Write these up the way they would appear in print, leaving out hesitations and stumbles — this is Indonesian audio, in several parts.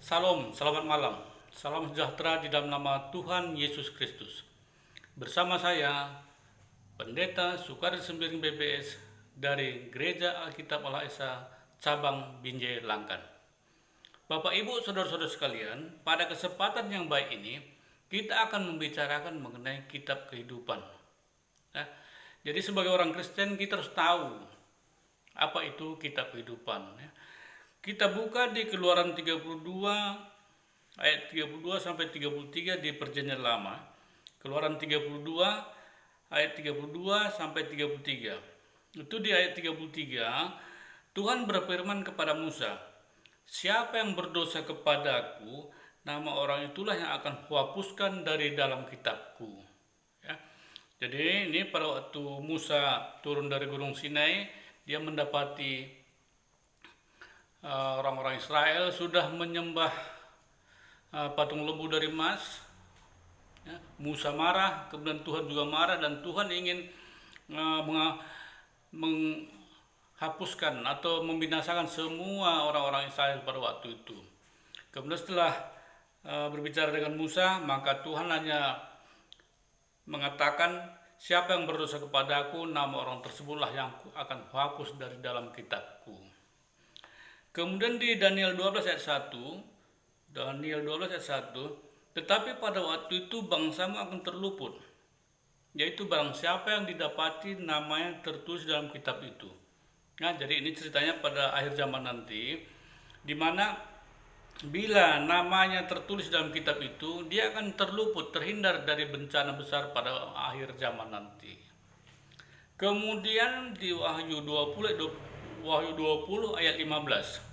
Salam, selamat malam. Salam sejahtera di dalam nama Tuhan Yesus Kristus. Bersama saya, Pendeta Sukari Sembiring BBS dari Gereja Alkitab Allah Esa, Cabang Binjai Langkan. Bapak Ibu Saudara-saudara sekalian, pada kesempatan yang baik ini, kita akan membicarakan mengenai kitab kehidupan. Nah, jadi sebagai orang Kristen kita harus tahu apa itu kitab kehidupan. Kita buka di Keluaran 32 ayat 32 sampai 33 di Perjanjian Lama. Keluaran 32 ayat 32 sampai 33. Itu di ayat 33 Tuhan berfirman kepada Musa, "Siapa yang berdosa kepadaku, nama orang itulah yang akan kuhapuskan dari dalam kitabku." Ya. Jadi ini pada waktu Musa turun dari Gunung Sinai, dia mendapati orang-orang Israel sudah menyembah patung lembu dari emas. Ya, Musa marah, kemudian Tuhan juga marah, dan Tuhan ingin menghapuskan atau membinasakan semua orang-orang Israel pada waktu itu. Kemudian setelah berbicara dengan Musa, maka Tuhan hanya mengatakan, "Siapa yang berdosa kepadaku, nama orang tersebutlah yang akan kuhapus dari dalam kitabku." Kemudian di Daniel 12 ayat 1, "Tetapi pada waktu itu bangsamu akan terluput, yaitu barang siapa yang didapati namanya tertulis dalam kitab itu." Nah, jadi ini ceritanya pada akhir zaman nanti, di mana bila namanya tertulis dalam kitab itu, dia akan terluput, terhindar dari bencana besar pada akhir zaman nanti. Kemudian di Wahyu 20 ayat 15.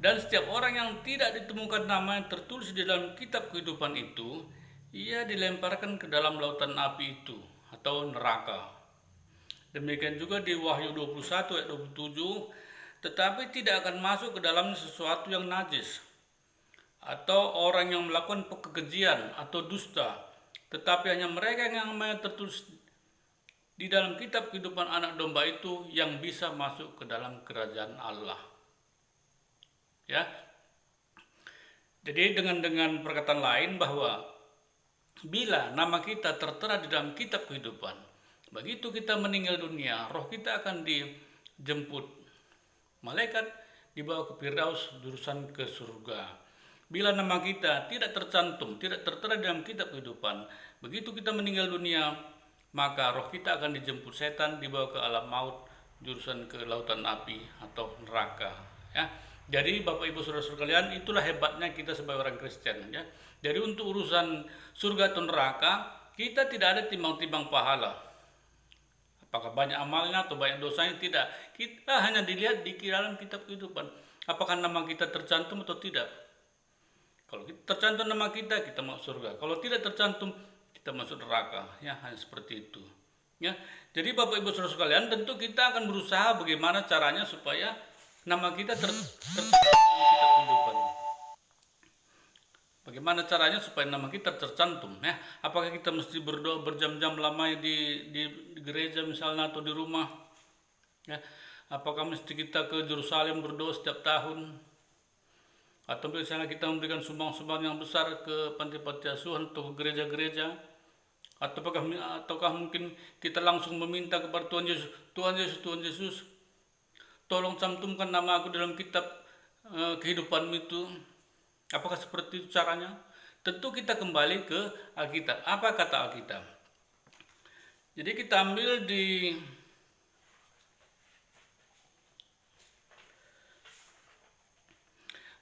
"Dan setiap orang yang tidak ditemukan namanya tertulis di dalam kitab kehidupan itu, ia dilemparkan ke dalam lautan api itu atau neraka." Demikian juga di Wahyu 21 ayat 27, "Tetapi tidak akan masuk ke dalam sesuatu yang najis, atau orang yang melakukan kekejian atau dusta, tetapi hanya mereka yang namanya tertulis di dalam kitab kehidupan anak domba itu yang bisa masuk ke dalam kerajaan Allah." Ya. Jadi dengan perkataan lain bahwa bila nama kita tertera di dalam kitab kehidupan, begitu kita meninggal dunia, roh kita akan dijemput malaikat, dibawa ke Firdaus, jurusan ke surga. Bila nama kita tidak tercantum, tidak tertera dalam kitab kehidupan, begitu kita meninggal dunia, maka roh kita akan dijemput setan, dibawa ke alam maut, jurusan ke lautan api atau neraka. Ya. Jadi Bapak Ibu Saudara sekalian, itulah hebatnya kita sebagai orang Kristen. Ya. Jadi untuk urusan surga atau neraka, kita tidak ada timbang-timbang pahala. Apakah banyak amalnya atau banyak dosanya, tidak. Kita hanya dilihat di dalam kitab kehidupan. Apakah nama kita tercantum atau tidak. Kalau tercantum nama kita masuk surga. Kalau tidak tercantum, kita masuk neraka. Ya, hanya seperti itu. Ya. Jadi Bapak Ibu Saudara sekalian, tentu kita akan berusaha bagaimana caranya supaya nama kita tercantum dalam kitab kehidupan. Bagaimana caranya supaya nama kita tercantum? Ya, apakah kita mesti berdoa berjam-jam lama di gereja misalnya atau di rumah? Ya, apakah mesti kita ke Yerusalem berdoa setiap tahun? Atau misalnya kita memberikan sumbang-sumbang yang besar ke panti-panti asuhan atau ke gereja-gereja? Ataukah mungkin kita langsung meminta kepada Tuhan Yesus, tolong cantumkan nama aku dalam kitab kehidupan itu. Apakah seperti itu caranya? Tentu kita kembali ke Alkitab. Apa kata Alkitab? Jadi kita ambil di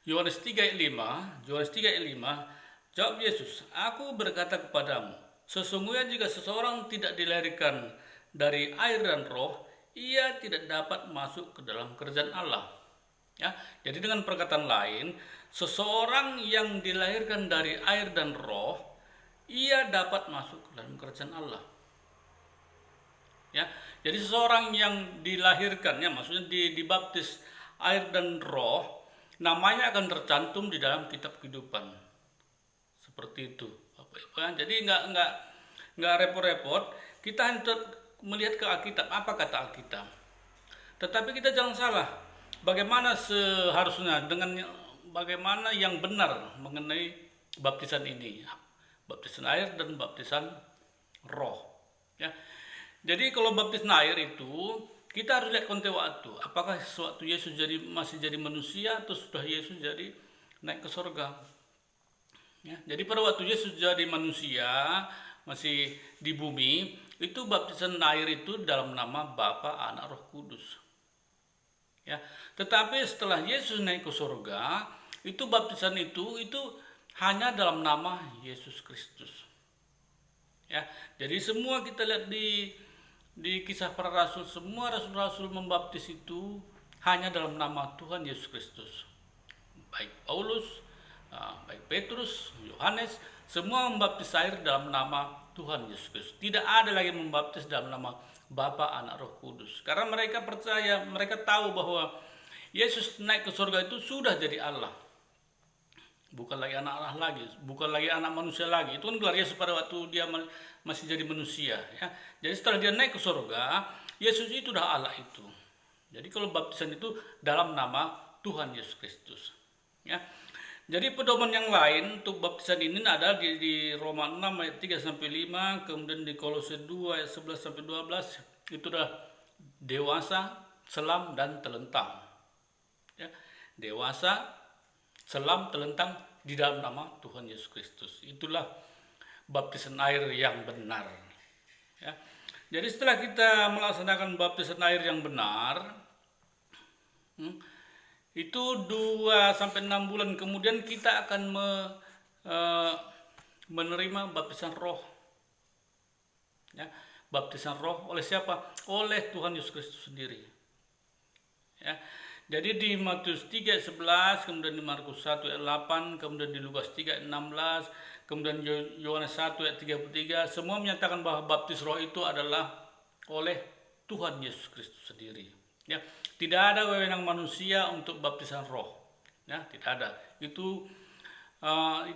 Yohanes 3 ayat 5, jawab Yesus, "Aku berkata kepadamu, sesungguhnya jika seseorang tidak dilahirkan dari air dan roh, ia tidak dapat masuk ke dalam kerajaan Allah." Ya, jadi dengan perkataan lain, seseorang yang dilahirkan dari air dan roh, ia dapat masuk ke dalam kerajaan Allah. Ya, jadi seseorang yang dilahirkan, ya maksudnya dibaptis air dan roh, namanya akan tercantum di dalam kitab kehidupan. Seperti itu, Bapak Ibu. Jadi nggak repot-repot, kita hanya melihat ke Alkitab, apa kata Alkitab. Tetapi kita jangan salah, bagaimana seharusnya dengan bagaimana yang benar mengenai baptisan ini, baptisan air dan baptisan roh. Ya, jadi kalau baptisan air itu kita harus lihat konteks waktu. Apakah sewaktu Yesus masih jadi manusia atau sudah Yesus jadi naik ke surga? Ya, jadi pada waktu Yesus jadi manusia masih di bumi, itu baptisan air itu dalam nama Bapa, Anak, Roh Kudus. Ya, tetapi setelah Yesus naik ke surga, itu baptisan itu hanya dalam nama Yesus Kristus. Ya, jadi semua kita lihat di kisah para rasul, semua rasul-rasul membaptis itu hanya dalam nama Tuhan Yesus Kristus. Baik Paulus, baik Petrus, Yohanes, semua membaptis air dalam nama Tuhan Yesus Kristus. Tidak ada lagi membaptis dalam nama Bapa, Anak, Roh Kudus. Karena mereka percaya, mereka tahu bahwa Yesus naik ke surga itu sudah jadi Allah. Bukan lagi anak Allah lagi, bukan lagi anak manusia lagi. Itu kan gelar Yesus pada waktu dia masih jadi manusia. Ya. Jadi setelah dia naik ke surga, Yesus itu dah Allah itu. Jadi kalau baptisan itu dalam nama Tuhan Yesus Kristus. Ya. Jadi pedoman yang lain untuk baptisan ini ada di Roma 6 ayat 3-5, kemudian di Kolose 2 ayat 11-12, itu dah dewasa, selam, dan telentang. Ya. Dewasa, selam, telentang di dalam nama Tuhan Yesus Kristus. Itulah baptisan air yang benar. Ya. Jadi setelah kita melaksanakan baptisan air yang benar, itu 2-6 bulan kemudian kita akan menerima baptisan roh. Ya. Baptisan roh oleh siapa? Oleh Tuhan Yesus Kristus sendiri. Ya. Jadi di Matius 3:11, kemudian di Markus 1:8, kemudian di Lukas 3:16, kemudian Yohanes 1:33, semua menyatakan bahwa baptis roh itu adalah oleh Tuhan Yesus Kristus sendiri. Ya, tidak ada wewenang manusia untuk baptisan roh. Ya, tidak ada. Itu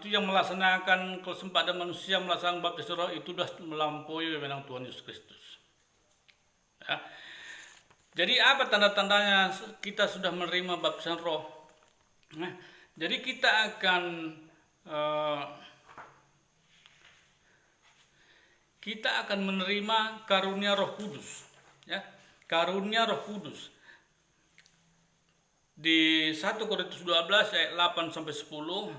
yang melaksanakan, kalau sempat ada manusia melaksanakan baptisan roh itu sudah melampaui wewenang Tuhan Yesus Kristus. Ya. Jadi apa tanda-tandanya kita sudah menerima baptisan roh? Nah, jadi kita akan menerima karunia Roh Kudus, ya, karunia Roh Kudus. Di 1 Korintus 12 ayat 8-10,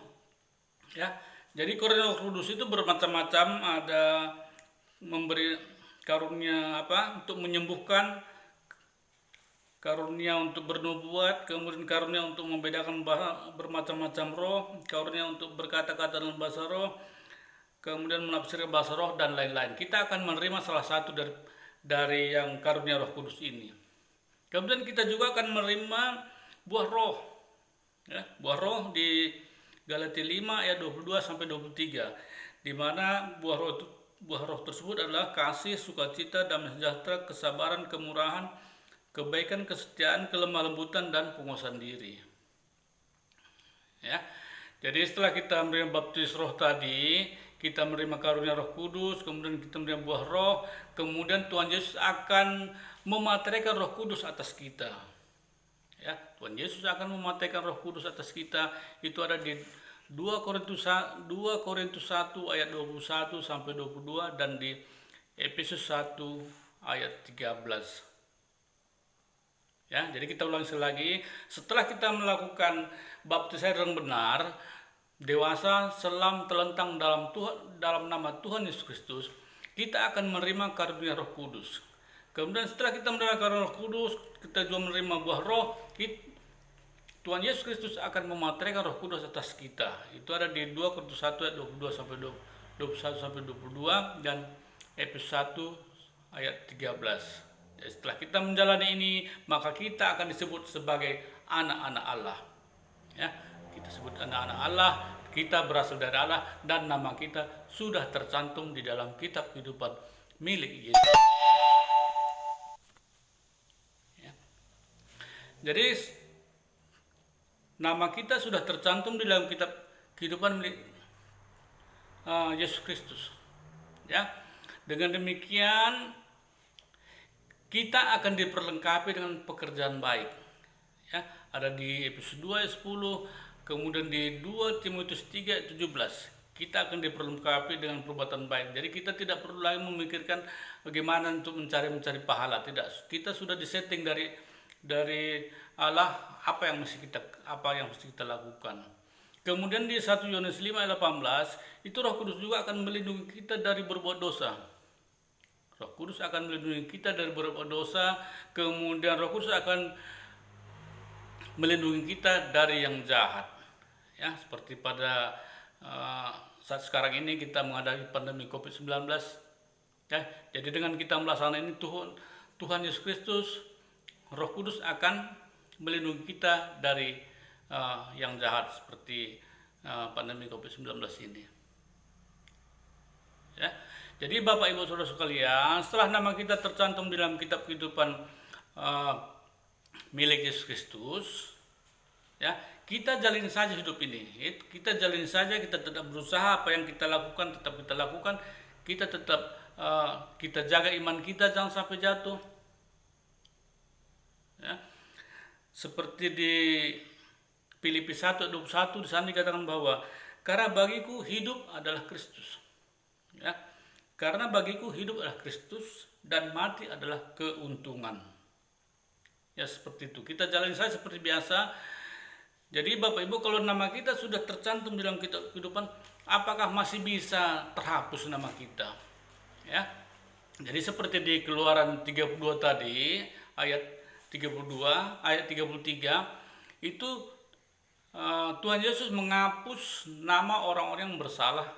ya. Jadi karunia Roh Kudus itu bermacam-macam, ada memberi karunia untuk menyembuhkan, karunia untuk bernubuat, kemudian karunia untuk membedakan bermacam-macam roh, karunia untuk berkata-kata dalam bahasa roh, kemudian menafsirkan bahasa roh, dan lain-lain. Kita akan menerima salah satu dari yang karunia Roh Kudus ini. Kemudian kita juga akan menerima buah roh. Ya, buah roh di Galatia 5 ayat 22-23, di mana buah roh tersebut adalah kasih, sukacita, damai sejahtera, kesabaran, kemurahan, kebaikan, kesetiaan, kelemah lembutan, dan penguasaan diri. Ya. Jadi setelah kita menerima baptis roh tadi, kita menerima karunia Roh Kudus, kemudian kita menerima buah roh, kemudian Tuhan Yesus akan memateraikan Roh Kudus atas kita. Ya, Tuhan Yesus akan memateraikan Roh Kudus atas kita. Itu ada di 2 Korintus 1 ayat 21-22 dan di Efesus 1 ayat 13. Ya, jadi kita ulang sekali lagi, setelah kita melakukan baptisan yang benar, dewasa, selam, telentang dalam nama Tuhan Yesus Kristus, kita akan menerima karunia Roh Kudus. Kemudian setelah kita menerima karunia Roh Kudus, kita juga menerima buah roh, Tuhan Yesus Kristus akan memateraikan Roh Kudus atas kita. Itu ada di 2 Korintus 1 ayat 21-22 dan Efesus 1 ayat 13. Jadi setelah kita menjalani ini, maka kita akan disebut sebagai anak-anak Allah. Ya, kita sebut anak-anak Allah, kita berasal dari Allah, dan nama kita sudah tercantum di dalam kitab kehidupan milik Yesus. Ya. Jadi nama kita sudah tercantum di dalam kitab kehidupan milik Yesus Kristus. Ya, dengan demikian kita akan diperlengkapi dengan pekerjaan baik. Ya, ada di Efesus 2 ayat 10, Kemudian di 2 Timotius 3:17 kita akan diperlengkapi dengan perbuatan baik. Jadi kita tidak perlu lagi memikirkan bagaimana untuk mencari pahala. Tidak, kita sudah disetting dari Allah apa yang mesti kita lakukan. Kemudian di 1 Yohanes 5:18 itu Roh Kudus juga akan melindungi kita dari berbuat dosa. Roh Kudus akan melindungi kita dari berbuat dosa. Kemudian Roh Kudus akan melindungi kita dari yang jahat. Ya, seperti pada saat sekarang ini kita menghadapi pandemi COVID-19. Ya, jadi dengan kita melaksanakan ini, Tuhan Yesus Kristus, Roh Kudus akan melindungi kita dari yang jahat seperti pandemi COVID-19 ini. Ya, jadi Bapak Ibu Saudara sekalian, setelah nama kita tercantum di dalam kitab kehidupan milik Yesus Kristus, ya, kita jalin saja hidup ini. Kita jalin saja, kita tetap berusaha apa yang kita lakukan, tetap kita lakukan. Kita tetap kita jaga iman kita jangan sampai jatuh. Ya. Seperti di Filipi 1:21 di sana dikatakan bahwa karena bagiku hidup adalah Kristus. Ya. Karena bagiku hidup adalah Kristus dan mati adalah keuntungan. Ya, seperti itu. Kita jalani saja seperti biasa. Jadi Bapak Ibu, kalau nama kita sudah tercantum dalam kitab kehidupan, apakah masih bisa terhapus nama kita? Ya. Jadi seperti di Keluaran 32 tadi, ayat 32, ayat 33, itu Tuhan Yesus menghapus nama orang-orang yang bersalah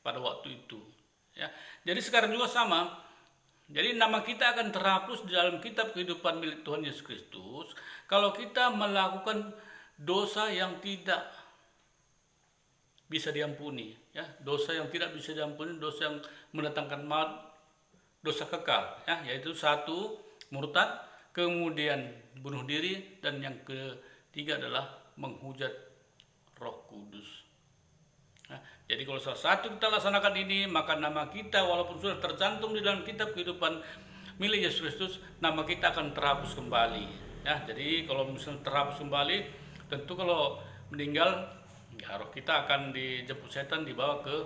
pada waktu itu. Ya. Jadi sekarang juga sama. Jadi nama kita akan terhapus di dalam kitab kehidupan milik Tuhan Yesus Kristus kalau kita melakukan dosa yang tidak bisa diampuni, ya, dosa yang tidak bisa diampuni, dosa yang mendatangkan maut, dosa kekal, ya, yaitu 1, murtad, kemudian bunuh diri, dan yang ketiga adalah menghujat Roh Kudus. Nah, jadi kalau salah satu kita laksanakan ini, maka nama kita walaupun sudah tercantum di dalam kitab kehidupan milik Yesus Kristus, nama kita akan terhapus kembali. Ya, jadi kalau misalnya terhapus kembali, tentu kalau meninggal, ya, roh kita akan dijemput setan, dibawa ke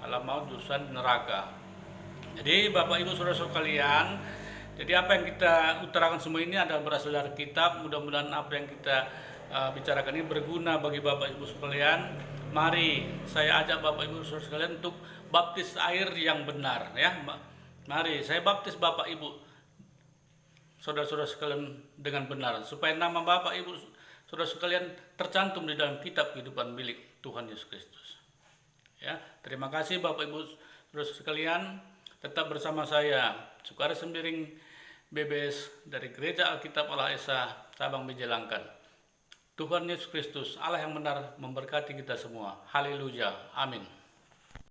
alam maut, jurusan neraka. Jadi Bapak Ibu Saudara sekalian, jadi apa yang kita utarakan semua ini adalah berasal dari kitab. Mudah-mudahan apa yang kita bicarakan ini berguna bagi Bapak Ibu sekalian. Mari saya ajak Bapak Ibu Saudara sekalian untuk baptis air yang benar, ya. Mari saya baptis Bapak Ibu saudara-saudara sekalian dengan benar, supaya nama Bapak Ibu saudara sekalian tercantum di dalam kitab kehidupan milik Tuhan Yesus Kristus. Ya, terima kasih Bapak Ibu saudara sekalian. Tetap bersama saya, Sukari Sembiring BBS dari Gereja Alkitab Allah Esa, Sabang Bejelangkan. Tuhan Yesus Kristus, Allah yang benar, memberkati kita semua. Haleluya. Amin.